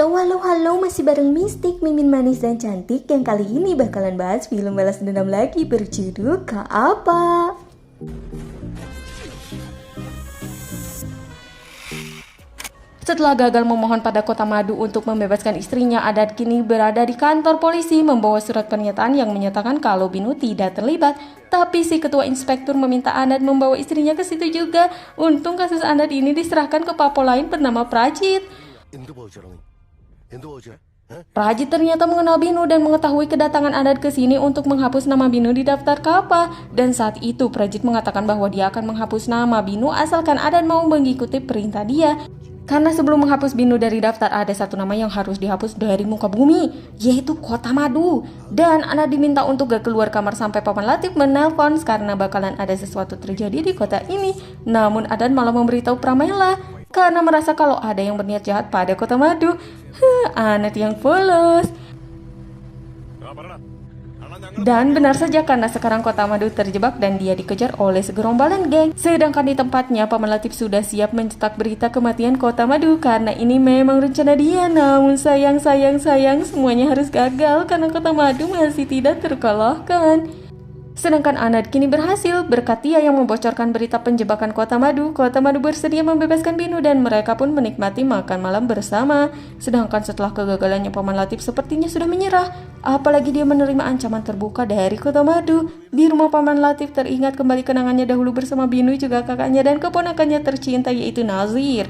Halo, masih bareng Mistik, Mimin manis dan cantik yang kali ini bakalan bahas film balas dendam lagi berjudul Kak Apa. Setelah gagal memohon pada Kota Madu untuk membebaskan istrinya, Adat kini berada di kantor polisi membawa surat pernyataan yang menyatakan kalau Binu tidak terlibat. Tapi si ketua inspektur meminta Adat membawa istrinya ke situ juga. Untung kasus Adat ini diserahkan ke papo lain bernama Prajit. Prajit ternyata mengenal Binu dan mengetahui kedatangan Adat ke sini untuk menghapus nama Binu di daftar Kapa. Dan saat itu Prajit mengatakan bahwa dia akan menghapus nama Binu asalkan Adat mau mengikuti perintah dia. Karena sebelum menghapus Binu dari daftar ada satu nama yang harus dihapus dari muka bumi, yaitu Kota Madu. Dan Adat diminta untuk gak keluar kamar sampai Paman Latif menelpon karena bakalan ada sesuatu terjadi di kota ini. Namun Adat malah memberitahu Pramela karena merasa kalau ada yang berniat jahat pada Kota Madu. Adat yang polos. Dan benar saja karena sekarang Kota Madu terjebak dan dia dikejar oleh segerombolan geng. Sedangkan di tempatnya Paman Latif sudah siap mencetak berita kematian Kota Madu karena ini memang rencana dia. Namun sayang semuanya harus gagal karena Kota Madu masih tidak terkalahkan. Sedangkan Adat kini berhasil berkat dia yang membocorkan berita penjebakan Kota Madu. Kota Madu bersedia membebaskan Binu dan mereka pun menikmati makan malam bersama. Sedangkan setelah kegagalannya Paman Latif sepertinya sudah menyerah. Apalagi dia menerima ancaman terbuka dari Kota Madu. Di rumah Paman Latif teringat kembali kenangannya dahulu bersama Binu, juga kakaknya dan keponakannya tercinta yaitu Nazir.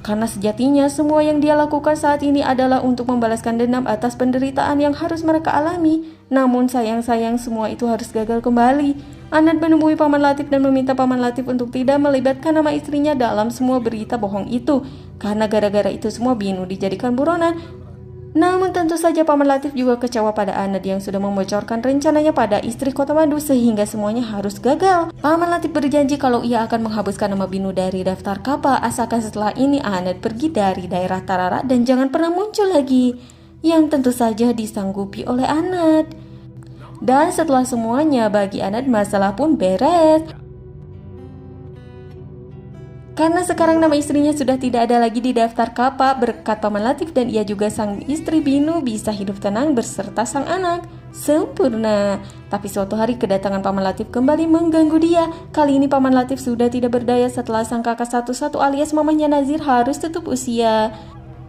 Karena sejatinya semua yang dia lakukan saat ini adalah untuk membalaskan dendam atas penderitaan yang harus mereka alami. Namun sayang semua itu harus gagal kembali. Adat menemui Paman Latif dan meminta Paman Latif untuk tidak melibatkan nama istrinya dalam semua berita bohong itu. Karena gara-gara itu semua Binu dijadikan buronan. Namun tentu saja Paman Latif juga kecewa pada Adat yang sudah membocorkan rencananya pada istri Kota Madu sehingga semuanya harus gagal. Paman Latif berjanji kalau ia akan menghapuskan nama Binu dari daftar Kapa asalkan setelah ini Adat pergi dari daerah Tarara dan jangan pernah muncul lagi. Yang tentu saja disanggupi oleh Adat. Dan setelah semuanya bagi Adat masalah pun beres. Karena sekarang nama istrinya sudah tidak ada lagi di daftar Kapa berkat Paman Latif dan ia juga sang istri Binu bisa hidup tenang beserta sang anak. Sempurna. Tapi suatu hari kedatangan Paman Latif kembali mengganggu dia. Kali ini Paman Latif sudah tidak berdaya setelah sang kakak satu-satu alias mamanya Nazir harus tutup usia.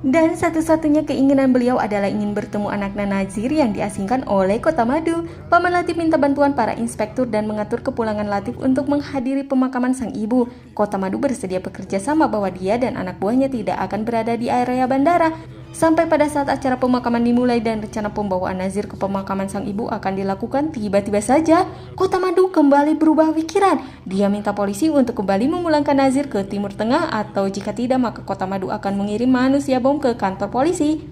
Dan satu-satunya keinginan beliau adalah ingin bertemu anaknya Nazir yang diasingkan oleh Kota Madu. Paman Latif minta bantuan para inspektur dan mengatur kepulangan Latif untuk menghadiri pemakaman sang ibu. Kota Madu bersedia bekerja sama bahwa dia dan anak buahnya tidak akan berada di area bandara. Sampai pada saat acara pemakaman dimulai dan rencana pembawaan Nazir ke pemakaman sang ibu akan dilakukan, tiba-tiba saja Kota Madu kembali berubah pikiran. Dia minta polisi untuk kembali memulangkan Nazir ke Timur Tengah atau jika tidak maka Kota Madu akan mengirim manusia bom ke kantor polisi.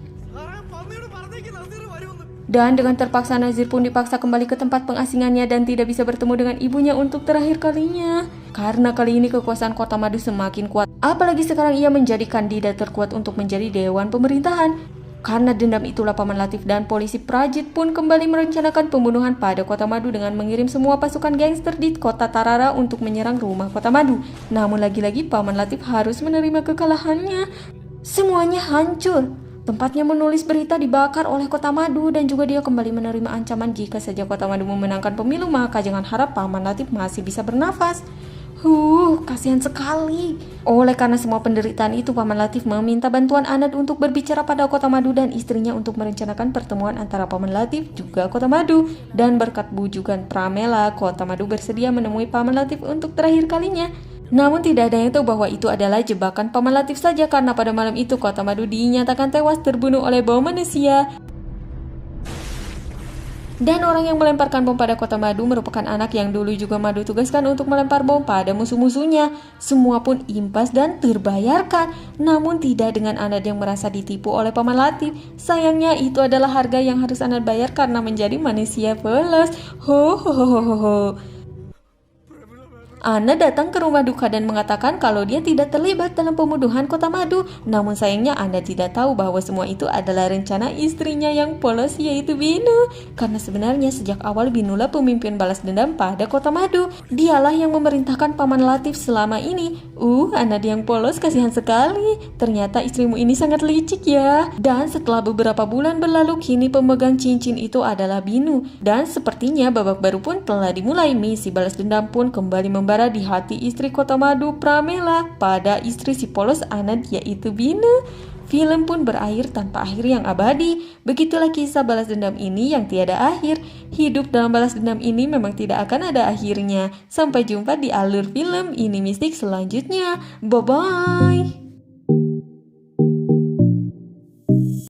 Dan dengan terpaksa Nazir pun dipaksa kembali ke tempat pengasingannya dan tidak bisa bertemu dengan ibunya untuk terakhir kalinya. Karena kali ini kekuasaan Kota Madu semakin kuat. Apalagi sekarang ia menjadi kandidat terkuat untuk menjadi dewan pemerintahan. Karena dendam itulah Paman Latif dan polisi Prajit pun kembali merencanakan pembunuhan pada Kota Madu dengan mengirim semua pasukan gangster di kota Tarara untuk menyerang rumah Kota Madu. Namun lagi-lagi Paman Latif harus menerima kekalahannya. Semuanya hancur. Tempatnya menulis berita dibakar oleh Kota Madu dan juga dia kembali menerima ancaman jika saja Kota Madu memenangkan pemilu maka jangan harap Paman Latif masih bisa bernafas. Kasihan sekali. Oleh karena semua penderitaan itu Paman Latif meminta bantuan Adat untuk berbicara pada Kota Madu dan istrinya untuk merencanakan pertemuan antara Paman Latif juga Kota Madu. Dan berkat bujukan Pramela, Kota Madu bersedia menemui Paman Latif untuk terakhir kalinya. Namun tidak ada yang tahu bahwa itu adalah jebakan Paman Latif saja karena pada malam itu Kota Madu dinyatakan tewas terbunuh oleh bom manusia. Dan orang yang melemparkan bom pada Kota Madu merupakan anak yang dulu juga Madu tugaskan untuk melempar bom pada musuh-musuhnya. Semua pun impas dan terbayarkan. Namun tidak dengan Adat yang merasa ditipu oleh Paman Latif. Sayangnya itu adalah harga yang harus Adat bayar karena menjadi manusia polos. Ana datang ke rumah duka dan mengatakan kalau dia tidak terlibat dalam pembunuhan Kota Madu. Namun sayangnya Ana tidak tahu bahwa semua itu adalah rencana istrinya yang polos, yaitu Binu. Karena sebenarnya sejak awal Binulah pemimpin balas dendam pada Kota Madu. Dialah yang memerintahkan Paman Latif selama ini. Ana yang polos, kasihan sekali. Ternyata istrimu ini sangat licik ya. Dan setelah beberapa bulan berlalu, kini pemegang cincin itu adalah Binu. Dan sepertinya babak baru pun telah dimulai. Misi balas dendam pun kembali membara di hati istri Kota Madu, Pramela, pada istri si polos Anand, yaitu Binu. Film pun berakhir tanpa akhir yang abadi. Begitulah kisah balas dendam ini yang tiada akhir. Hidup dalam balas dendam ini memang tidak akan ada akhirnya. Sampai jumpa di alur film Ini Mistik selanjutnya. Bye-bye.